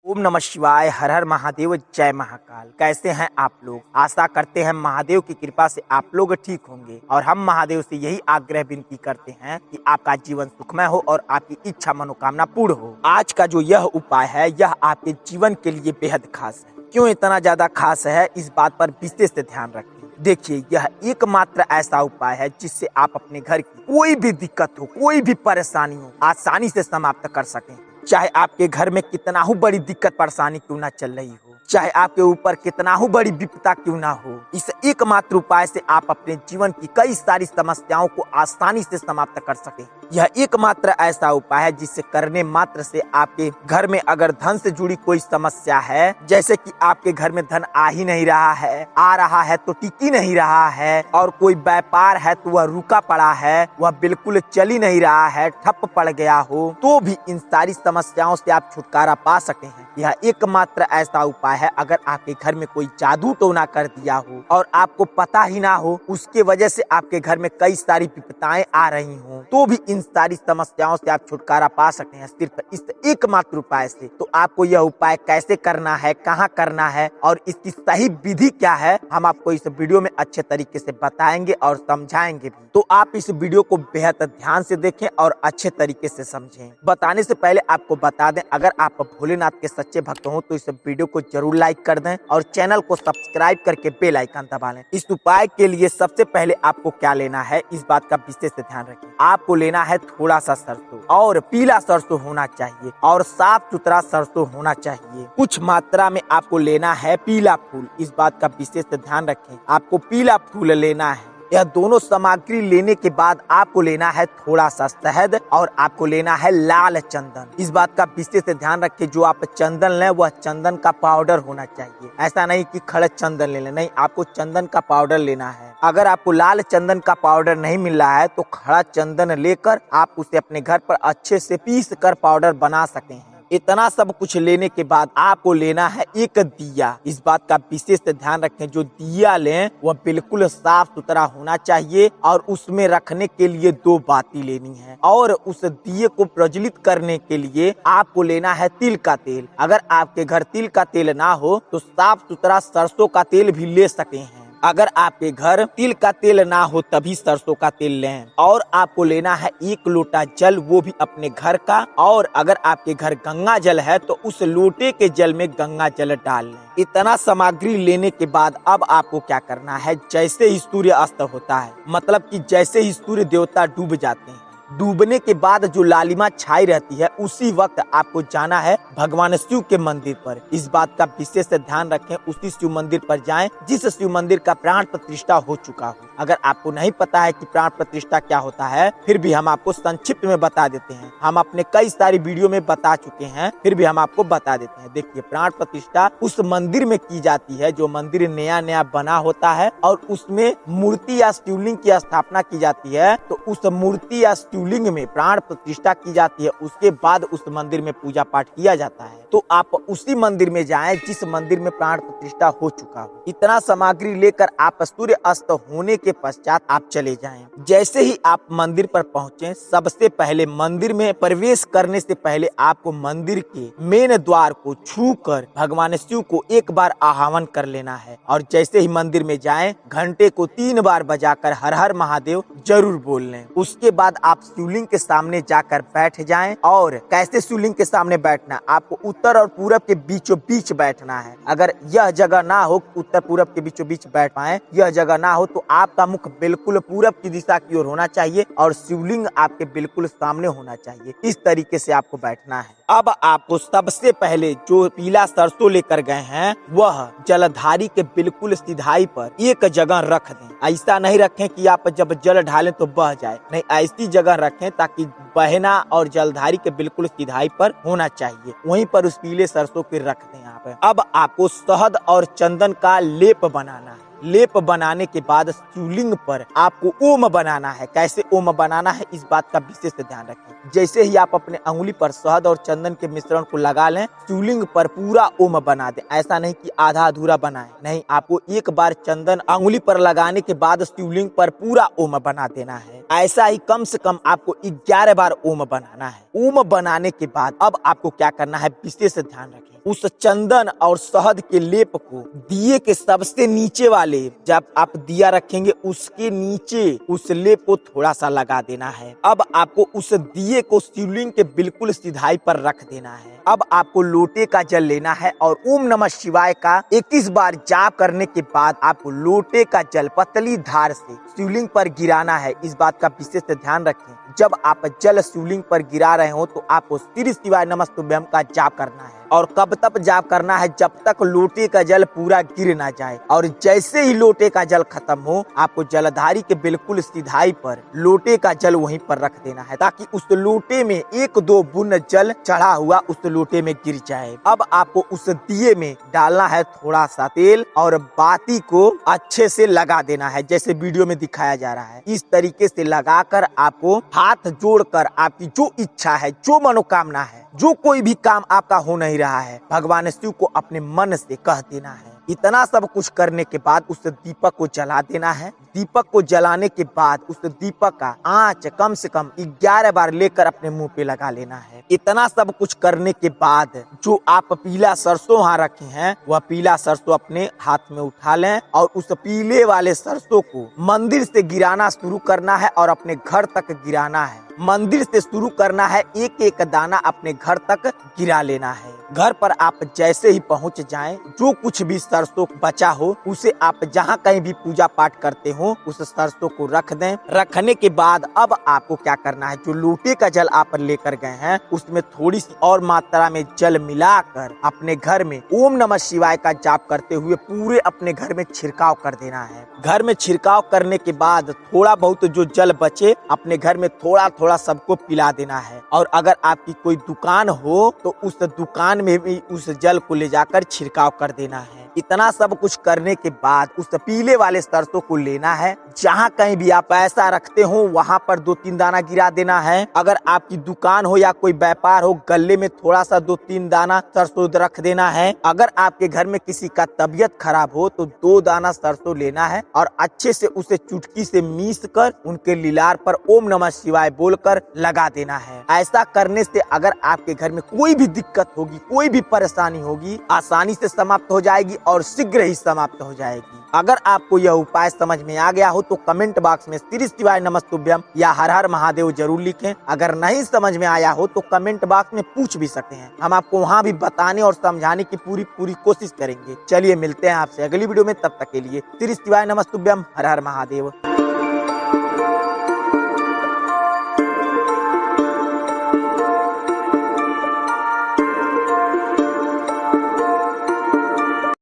ओम नमः शिवाय। हर हर महादेव, जय महाकाल। कैसे हैं आप लोग? आशा करते हैं महादेव की कृपा से आप लोग ठीक होंगे और हम महादेव से यही आग्रह विनती करते हैं कि आपका जीवन सुखमय हो और आपकी इच्छा मनोकामना पूर्ण हो। आज का जो यह उपाय है यह आपके जीवन के लिए बेहद खास है। क्यों इतना ज्यादा खास है, इस बात पर विशेष ध्यान रखें। देखिए, यह एकमात्र ऐसा उपाय है जिससे आप अपने घर की कोई भी दिक्कत हो, कोई भी परेशानी हो, आसानी से समाप्त कर सकें। चाहे आपके घर में कितना ही बड़ी दिक्कत परेशानी क्यों ना चल रही हो, चाहे आपके ऊपर कितना ही बड़ी विपदा क्यों ना हो, इस एकमात्र उपाय से आप अपने जीवन की कई सारी समस्याओं को आसानी से समाप्त कर सकें। यह एकमात्र ऐसा उपाय है जिससे करने मात्र से आपके घर में अगर धन से जुड़ी कोई समस्या है, जैसे कि आपके घर में धन आ ही नहीं रहा है, आ रहा है तो टिक ही नहीं रहा है, और कोई व्यापार है तो वह रुका पड़ा है, वह बिल्कुल चल ही नहीं रहा है, ठप पड़ गया हो, तो भी इन सारी समस्याओं से आप छुटकारा पा सके हैं। यह एकमात्र ऐसा उपाय है। अगर आपके घर में कोई जादू टोना कर दिया हो और आपको पता ही ना हो, उसके वजह से आपके घर में कई सारी विपदाएं आ रही हो, तो भी इन सारी समस्याओं से आप छुटकारा पा सकते हैं सिर्फ इस एकमात्र उपाय से। तो आपको यह उपाय कैसे करना है, कहाँ करना है और इसकी सही विधि क्या है, हम आपको इस वीडियो में अच्छे तरीके से बताएंगे और समझाएंगे भी। तो आप इस वीडियो को बेहद ध्यान से देखें और अच्छे तरीके से समझें। बताने से पहले आपको बता दें, अगर आप भोलेनाथ के सच्चे भक्त हो तो इस वीडियो को जरूर लाइक कर दें और चैनल को सब्सक्राइब करके बेल आइकन दबा लें। इस उपाय के लिए सबसे पहले आपको क्या लेना है, इस बात का विशेष ध्यान रखें। आपको लेना है थोड़ा सा सरसों, और पीला सरसों होना चाहिए और साफ सुथरा सरसों होना चाहिए। कुछ मात्रा में आपको लेना है पीला फूल, इस बात का विशेष ध्यान रखें। आपको पीला फूल लेना है। यह दोनों सामग्री लेने के बाद आपको लेना है थोड़ा सा शहद और आपको लेना है लाल चंदन। इस बात का विशेष ध्यान रखें, जो आप चंदन लें वह चंदन का पाउडर होना चाहिए। ऐसा नहीं कि खड़े चंदन ले लें, नहीं, आपको चंदन का पाउडर लेना है। अगर आपको लाल चंदन का पाउडर नहीं मिल रहा है तो खड़ा चंदन लेकर आप उसे अपने घर पर अच्छे से पीस कर पाउडर बना सकते हैं। इतना सब कुछ लेने के बाद आपको लेना है एक दिया। इस बात का विशेष ध्यान रखें, जो दिया लें वह बिल्कुल साफ सुथरा होना चाहिए और उसमें रखने के लिए 2 बाती लेनी है, और उस दिए को प्रज्वलित करने के लिए आपको लेना है तिल का तेल। अगर आपके घर तिल का तेल ना हो तो साफ सुथरा सरसों का तेल भी ले सकते हैं। अगर आपके घर तिल का तेल ना हो तभी सरसों का तेल लें। और आपको लेना है 1 लोटा जल, वो भी अपने घर का, और अगर आपके घर गंगा जल है तो उस लोटे के जल में गंगा जल डाल लें। इतना सामग्री लेने के बाद अब आपको क्या करना है, जैसे ही सूर्य अस्त होता है, मतलब कि जैसे ही सूर्य देवता डूब जाते हैं, डूबने के बाद जो लालिमा छाई रहती है, उसी वक्त आपको जाना है भगवान शिव के मंदिर पर। इस बात का विशेष ध्यान रखें, उसी शिव मंदिर पर जाएं जिस शिव मंदिर का प्राण प्रतिष्ठा हो चुका हो। अगर आपको नहीं पता है कि प्राण प्रतिष्ठा क्या होता है, फिर भी हम आपको संक्षिप्त में बता देते हैं। हम अपने कई सारी वीडियो में बता चुके हैं, फिर भी हम आपको बता देते हैं। देखिए, प्राण प्रतिष्ठा उस मंदिर में की जाती है जो मंदिर नया नया बना होता है और उसमें मूर्ति या शिवलिंग की स्थापना की जाती है। तो उस मूर्ति या शिवलिंग में प्राण प्रतिष्ठा की जाती है, उसके बाद उस मंदिर में पूजा पाठ किया जाता है। तो आप उसी मंदिर में जाएं जिस मंदिर में प्राण प्रतिष्ठा हो चुका हो। इतना सामग्री लेकर आप सूर्य अस्त होने के पश्चात आप चले जाएं। जैसे ही आप मंदिर पर पहुंचे, सबसे पहले मंदिर में प्रवेश करने से पहले आपको मंदिर के मेन द्वार को छूकर भगवान शिव को एक बार आह्वान कर लेना है। और जैसे ही मंदिर में जाएं, घंटे को 3 बार बजाकर हर हर महादेव जरूर बोल लें। उसके बाद आप शिवलिंग के सामने जाकर बैठ जाएं। और कैसे शिवलिंग के सामने बैठना, आपको उत्तर और पूरब के बीचों बीच बैठना है। अगर यह जगह ना हो, उत्तर पूरब के बीचों बीच बैठ पाए, यह जगह ना हो, तो आपका मुख बिल्कुल पूरब की दिशा की ओर होना चाहिए और शिवलिंग आपके बिल्कुल सामने होना चाहिए। इस तरीके से आपको बैठना है। अब आपको सबसे पहले जो पीला सरसों लेकर गए हैं वह जलधारी के बिल्कुल सीधाई पर एक जगह रख दें। ऐसा नहीं रखें कि आप जब जल ढालें तो बह जाए, नहीं, ऐसी जगह रखें ताकि बहना और जलधारी के बिल्कुल सीधाई पर होना चाहिए। वहीं पर उस पीले सरसों के रख दें यहाँ पे। अब आपको शहद और चंदन का लेप बनाना है। लेप बनाने के बाद शिवलिंग पर आपको ओम बनाना है। कैसे ओम बनाना है, इस बात का विशेष ध्यान रखें। जैसे ही आप अपने अंगुली पर शहद और चंदन के मिश्रण को लगा लें, शिवलिंग पर पूरा ओम बना दें। ऐसा नहीं कि आधा अधूरा बनाएं, नहीं, आपको एक बार चंदन अंगुली पर लगाने के बाद शिवलिंग पर पूरा ओम बना देना है। ऐसा ही कम से कम आपको 11 बार ओम बनाना है। ओम बनाने के बाद अब आपको क्या करना है, विशेष ध्यान रखें। उस चंदन और शहद के लेप को दिए के सबसे नीचे वाले, जब आप दिया रखेंगे उसके नीचे उस लेप को थोड़ा सा लगा देना है। अब आपको उस दिए को शिवलिंग के बिल्कुल सिधाई पर रख देना है। अब आपको लोटे का जल लेना है और ओम नमः शिवाय का 21 बार जाप करने के बाद आपको लोटे का जल पतली धार से शिवलिंग पर गिराना है। इस बात का विशेष ध्यान रखें, जब आप जल शिवलिंग पर गिरा रहे हो तो आपको श्री शिवाय नमस्तुभ्यम का जाप करना है। और कब तक जाप करना है, जब तक लोटे का जल पूरा गिर ना जाए। और जैसे ही लोटे का जल खत्म हो, आपको जलधारी के बिल्कुल सिधाई पर लोटे का जल वहीं पर रख देना है, ताकि उस लोटे में 1-2 बूंद जल चढ़ा हुआ उस लोटे में गिर जाए। अब आपको उस दिए में डालना है थोड़ा सा तेल और बाती को अच्छे से लगा देना है, जैसे वीडियो में दिखाया जा रहा है। इस तरीके से लगाकर आपको हाथ जोड़कर आपकी जो इच्छा है, जो मनोकामना है, जो कोई भी काम आपका हो नहीं रहा है, भगवान शिव को अपने मन से कह देना है। इतना सब कुछ करने के बाद उस दीपक को जला देना है। दीपक को जलाने के बाद उस दीपक का आंच कम से कम 11 बार लेकर अपने मुंह पे लगा लेना है। इतना सब कुछ करने के बाद जो आप पीला सरसों वहाँ रखे हैं, वह पीला सरसों अपने हाथ में उठा लें और उस पीले वाले सरसों को मंदिर से गिराना शुरू करना है और अपने घर तक गिराना है। मंदिर से शुरू करना है, एक एक दाना अपने घर तक गिरा लेना है। घर पर आप जैसे ही पहुंच जाएं, जो कुछ भी सरसों बचा हो उसे आप जहां कहीं भी पूजा पाठ करते हो उस सरसों को रख दें। रखने के बाद अब आपको क्या करना है, जो लोटे का जल आप लेकर गए हैं उसमें थोड़ी सी और मात्रा में जल मिलाकर अपने घर में ओम नमः शिवाय का जाप करते हुए पूरे अपने घर में छिड़काव कर देना है। घर में छिड़काव करने के बाद थोड़ा बहुत जो जल बचे अपने घर में थोड़ा थोड़ा सबको पिला देना है। और अगर आपकी कोई दुकान हो तो उस दुकान में भी उस जल को ले जाकर छिड़काव कर देना है। इतना सब कुछ करने के बाद उस पीले वाले सरसों को लेना है, जहाँ कहीं भी आप पैसा रखते हो वहाँ पर 2-3 दाना गिरा देना है। अगर आपकी दुकान हो या कोई व्यापार हो, गले में थोड़ा सा 2-3 दाना सरसों रख देना है। अगर आपके घर में किसी का तबीयत खराब हो तो 2 दाना सरसों लेना है और अच्छे से उसे चुटकी से मीस कर उनके लीलार पर ओम नमः शिवाय बोलकर लगा देना है। ऐसा करने से अगर आपके घर में कोई भी दिक्कत होगी, कोई भी परेशानी होगी, आसानी से समाप्त हो जाएगी और शीघ्र ही समाप्त हो जाएगी। अगर आपको यह उपाय समझ में आ गया हो तो कमेंट बॉक्स में श्री शिवाय नमस्तुभ्यम या हर हर महादेव जरूर लिखें। अगर नहीं समझ में आया हो तो कमेंट बॉक्स में पूछ भी सकते हैं, हम आपको वहाँ भी बताने और समझाने की पूरी कोशिश करेंगे। चलिए मिलते हैं आपसे अगली वीडियो में, तब तक के लिए श्री शिवाय नमस्तुभ्यम, हर हर महादेव।